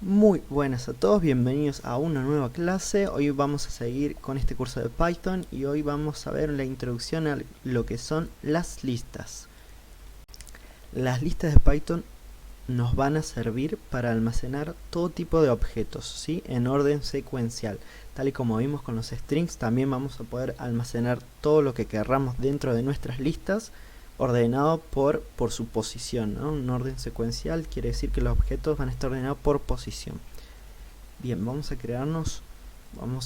Muy buenas a todos, bienvenidos a una nueva clase. Hoy vamos a seguir con este curso de Python y hoy vamos a ver la introducción a lo que son las listas. Las listas de Python nos van a servir para almacenar todo tipo de objetos, ¿sí? En orden secuencial. Tal y como vimos con los strings, también vamos a poder almacenar todo lo que querramos dentro de nuestras listas ordenado por su posición, ¿no? Un orden secuencial quiere decir que los objetos van a estar ordenados por posición. Bien, vamos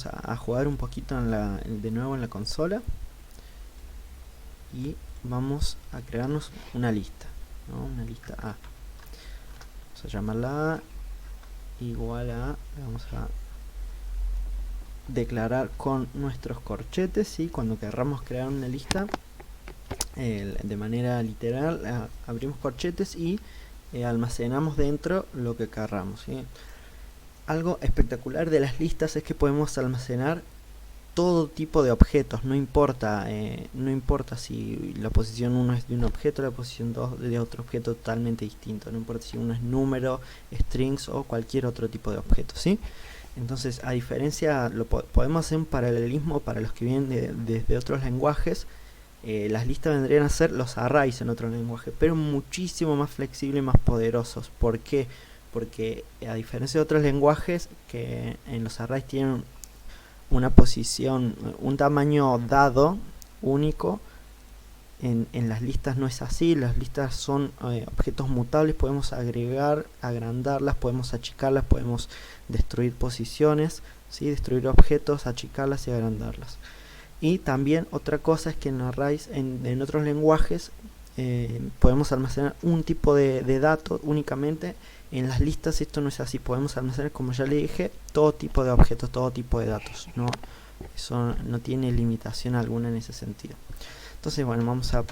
a jugar un poquito de nuevo en la consola y vamos a crearnos una lista, ¿no? Una lista A. Vamos a llamarla A igual a, vamos a declarar con nuestros corchetes, y cuando querramos crear una lista de manera literal, abrimos corchetes y almacenamos dentro lo que querramos, ¿sí? Algo espectacular de las listas es que podemos almacenar todo tipo de objetos, no importa si la posición 1 es de un objeto, la posición 2 de otro objeto totalmente distinto, no importa si uno es número, strings o cualquier otro tipo de objeto, ¿sí? Entonces, a diferencia, podemos hacer un paralelismo para los que vienen desde otros lenguajes. Las listas vendrían a ser los arrays en otro lenguaje, pero muchísimo más flexibles y más poderosos. ¿Por qué? Porque a diferencia de otros lenguajes, que en los arrays tienen una posición, un tamaño dado, único, en las listas no es así. Las listas son objetos mutables, podemos agregar, agrandarlas, podemos achicarlas, podemos destruir posiciones, ¿sí? Destruir objetos, achicarlas y agrandarlas. Y también otra cosa es que en arrays, en otros lenguajes, podemos almacenar un tipo de datos únicamente. En las listas esto no es así, podemos almacenar, como ya le dije, todo tipo de objetos, todo tipo de datos, ¿no? Eso no tiene limitación alguna en ese sentido. Entonces, bueno, vamos a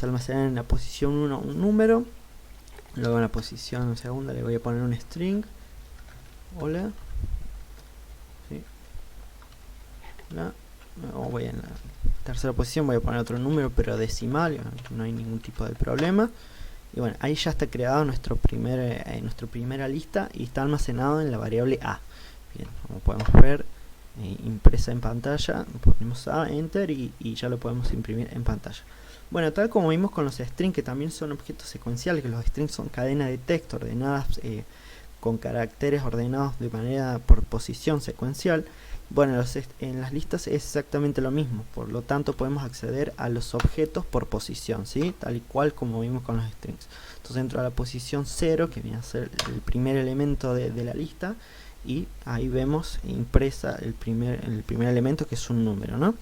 almacenar en la posición 1 un número, luego en la posición segunda le voy a poner un string, hola, ¿sí? O voy en la tercera posición, voy a poner otro número pero decimal, no hay ningún tipo de problema. Y bueno, ahí ya está creado nuestra primera lista y está almacenado en la variable A. Bien, como podemos ver, impresa en pantalla, ponemos A, enter y ya lo podemos imprimir en pantalla. Bueno, tal como vimos con los strings, que también son objetos secuenciales, que los strings son cadenas de texto ordenadas con caracteres ordenados de manera por posición secuencial. Bueno, en las listas es exactamente lo mismo, por lo tanto podemos acceder a los objetos por posición, ¿sí? Tal y cual como vimos con los strings. Entonces entro a la posición 0, que viene a ser el primer elemento de la lista, y ahí vemos impresa el primer elemento, que es un número, ¿no?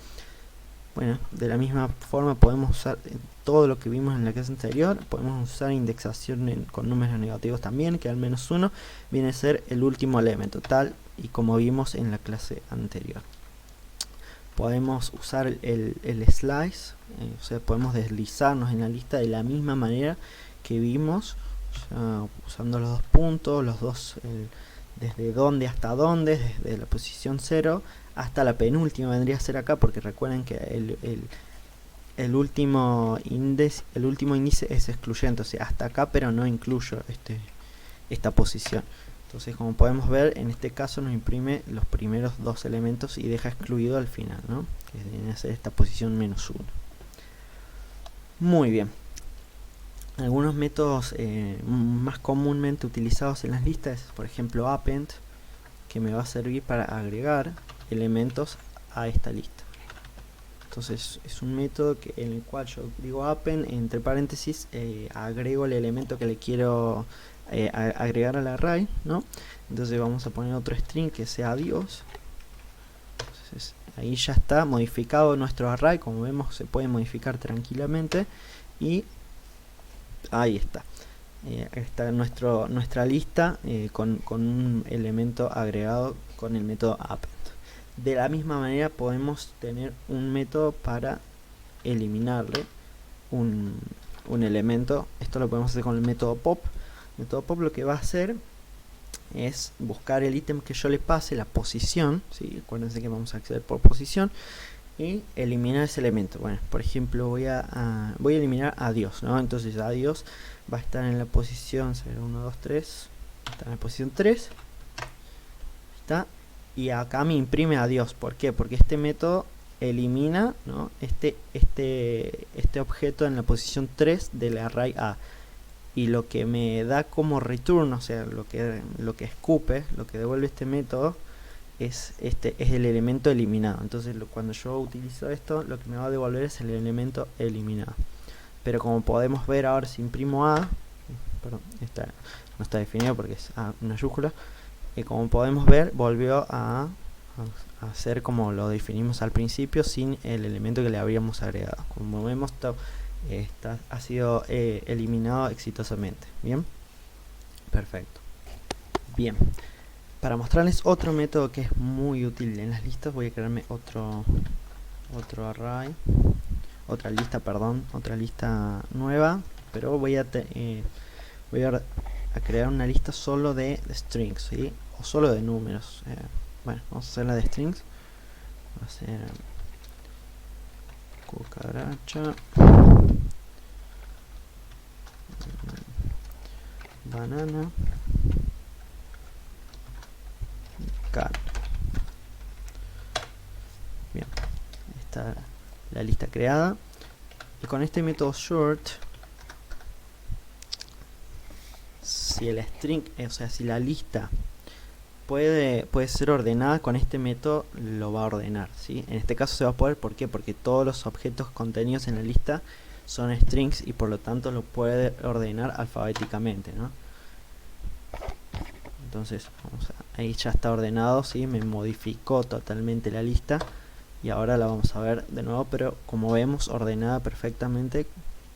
Bueno, de la misma forma podemos usar todo lo que vimos en la clase anterior. Podemos usar indexación con números negativos también, que al menos 1 viene a ser el último elemento, tal y como vimos en la clase anterior. Podemos usar el slice, o sea, podemos deslizarnos en la lista de la misma manera que vimos, usando los dos puntos, desde dónde hasta dónde, desde la posición 0 hasta la penúltima vendría a ser acá, porque recuerden que el último índice es excluyente, o sea, hasta acá, pero no incluyo esta posición. Entonces, como podemos ver, en este caso nos imprime los primeros dos elementos y deja excluido al final, ¿no? Que viene a ser esta posición -1. Muy bien. Algunos métodos más comúnmente utilizados en las listas es, por ejemplo, append, que me va a servir para agregar elementos a esta lista. Entonces es un método en el cual yo digo append, entre paréntesis, agrego el elemento que le quiero agregar al array, ¿no? Entonces vamos a poner otro string que sea Dios. Entonces ahí ya está modificado nuestro array, como vemos se puede modificar tranquilamente, y ahí está. Está nuestra lista con un elemento agregado con el método append. De la misma manera podemos tener un método para eliminarle un elemento. Esto lo podemos hacer con el método pop. El método pop lo que va a hacer es buscar el ítem que yo le pase, la posición, ¿sí? Acuérdense que vamos a acceder por posición, y eliminar ese elemento. Bueno, por ejemplo, voy a eliminar a Dios, ¿no? Entonces a Dios va a estar en la posición 0, 1, 2, 3, está en la posición 3, está, y acá me imprime adiós. ¿Por qué? Porque este método elimina, ¿no?, este objeto en la posición 3 del array A, y lo que me da como return, o sea, lo que escupe, lo que devuelve este método es el elemento eliminado. Entonces cuando yo utilizo esto, lo que me va a devolver es el elemento eliminado. Pero como podemos ver ahora, si imprimo A, perdón, no está definido porque es A mayúscula, y como podemos ver, volvió a ser como lo definimos al principio, sin el elemento que le habíamos agregado. Como vemos, ha sido eliminado exitosamente. Bien, perfecto. Bien, para mostrarles otro método que es muy útil en las listas, voy a crearme otro array, otra lista nueva, pero voy a crear una lista solo de strings, ¿sí?, o solo de números. Bueno, vamos a hacer la de strings. Va a ser cucaracha, banana, cat. Bien, está la lista creada, y con este método short, si el string, o sea, si la lista puede ser ordenada, con este método lo va a ordenar, ¿sí? En este caso se va a poder. ¿Por qué? Porque todos los objetos contenidos en la lista son strings, y por lo tanto lo puede ordenar alfabéticamente, ¿no? Entonces ahí ya está ordenado, ¿sí? Me modificó totalmente la lista, y ahora la vamos a ver de nuevo, pero como vemos, ordenada perfectamente.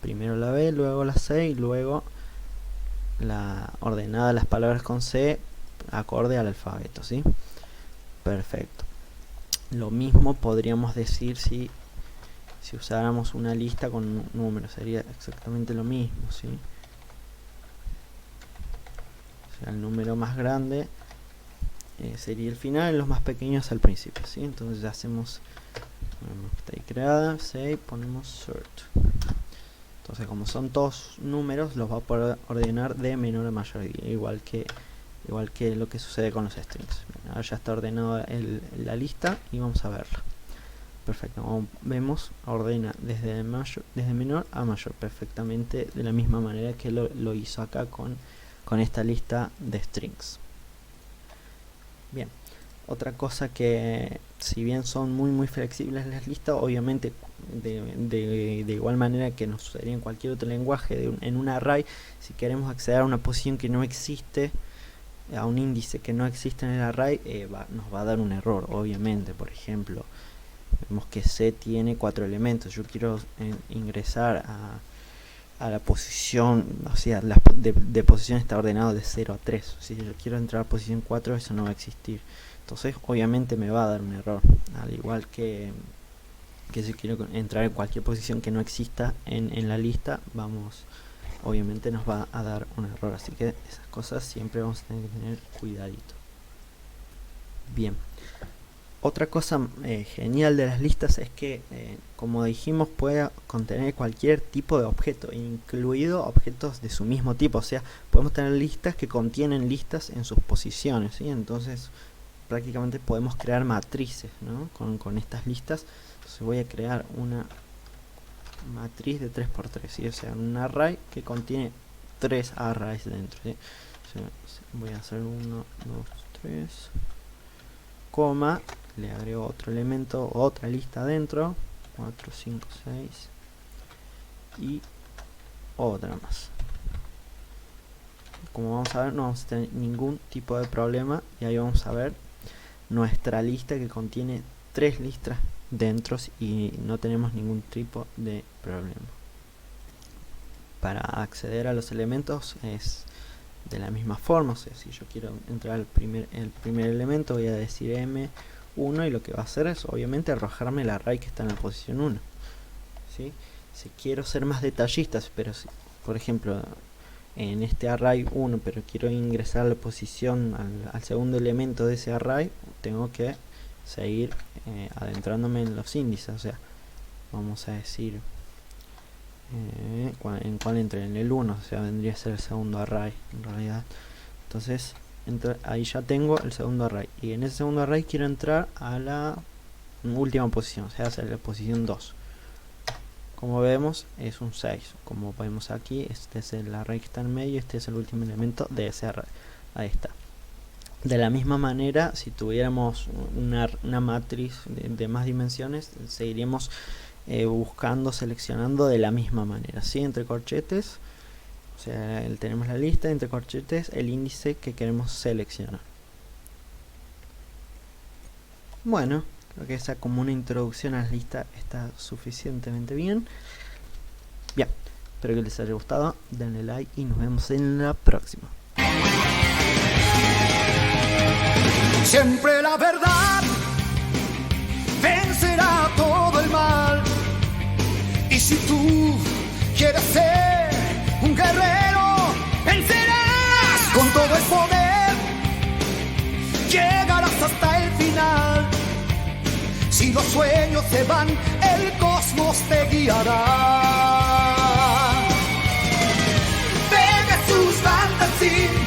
Primero la B, luego la C, y luego ordenada las palabras con C acorde al alfabeto, ¿sí? Perfecto. Lo mismo podríamos decir si usáramos una lista con números, sería exactamente lo mismo, ¿sí? O sea, el número más grande sería el final, y los más pequeños al principio, ¿sí? Entonces ya hacemos, está ahí creada, save, ponemos sort. Entonces, como son todos números, los va a poder ordenar de menor a mayor, igual que lo que sucede con los strings. Bien, ahora ya está ordenada la lista, y vamos a verla. Perfecto, como vemos, ordena desde menor a mayor perfectamente, de la misma manera que lo hizo acá con esta lista de strings. Bien, otra cosa que, si bien son muy flexibles las listas, obviamente de igual manera que nos sucedería en cualquier otro lenguaje, en un array, si queremos acceder a una posición que no existe, a un índice que no existe en el array, nos va a dar un error, obviamente. Por ejemplo, vemos que C tiene 4 elementos. Yo quiero ingresar a la posición, o sea, de posición está ordenado de 0 a 3. Si yo quiero entrar a posición 4, eso no va a existir. Entonces, obviamente me va a dar un error. Al igual que si quiero entrar en cualquier posición que no exista en la lista, obviamente nos va a dar un error. Así que esas cosas siempre vamos a tener que tener cuidadito. Bien, otra cosa genial de las listas es que, como dijimos, puede contener cualquier tipo de objeto, incluido objetos de su mismo tipo. O sea, podemos tener listas que contienen listas en sus posiciones, ¿sí? Entonces prácticamente podemos crear matrices, ¿no?, con estas listas. Entonces voy a crear una matriz de 3×3, ¿sí? O sea, un array que contiene 3 arrays dentro, ¿sí? O sea, voy a hacer 1, 2, 3, coma, le agrego otro elemento, otra lista dentro, 4, 5, 6 y otra más. Como vamos a ver, no vamos a tener ningún tipo de problema, y ahí vamos a ver nuestra lista que contiene 3 listas dentro, y no tenemos ningún tipo de problema. Para acceder a los elementos es de la misma forma. O sea, si yo quiero entrar al primer elemento, voy a decir M1, y lo que va a hacer es obviamente arrojarme el array que está en la posición 1, ¿sí? Si quiero ser más detallistas, pero si, por ejemplo, en este array 1, pero quiero ingresar a la posición, al segundo elemento de ese array, tengo que seguir adentrándome en los índices. O sea, vamos a decir en cuál entre, en el 1, o sea, vendría a ser el segundo array en realidad. Entonces ahí ya tengo el segundo array, y en ese segundo array quiero entrar a la última posición, o sea, hacia la posición 2. Como vemos es un 6, como vemos aquí, este es el array que está en medio, este es el último elemento de ese array. Ahí está. De la misma manera, si tuviéramos una matriz de más dimensiones, seguiríamos buscando, seleccionando de la misma manera, ¿sí? Entre corchetes, o sea, tenemos la lista, entre corchetes el índice que queremos seleccionar. Bueno, creo que esa como una introducción a la lista está suficientemente bien. Bien, espero que les haya gustado, denle like y nos vemos en la próxima. Siempre la verdad vencerá todo el mal. Y si tú quieres ser un guerrero, vencerás con todo el poder. Llegarás hasta el final. Si los sueños se van, el cosmos te guiará. Pegasus Fantasy.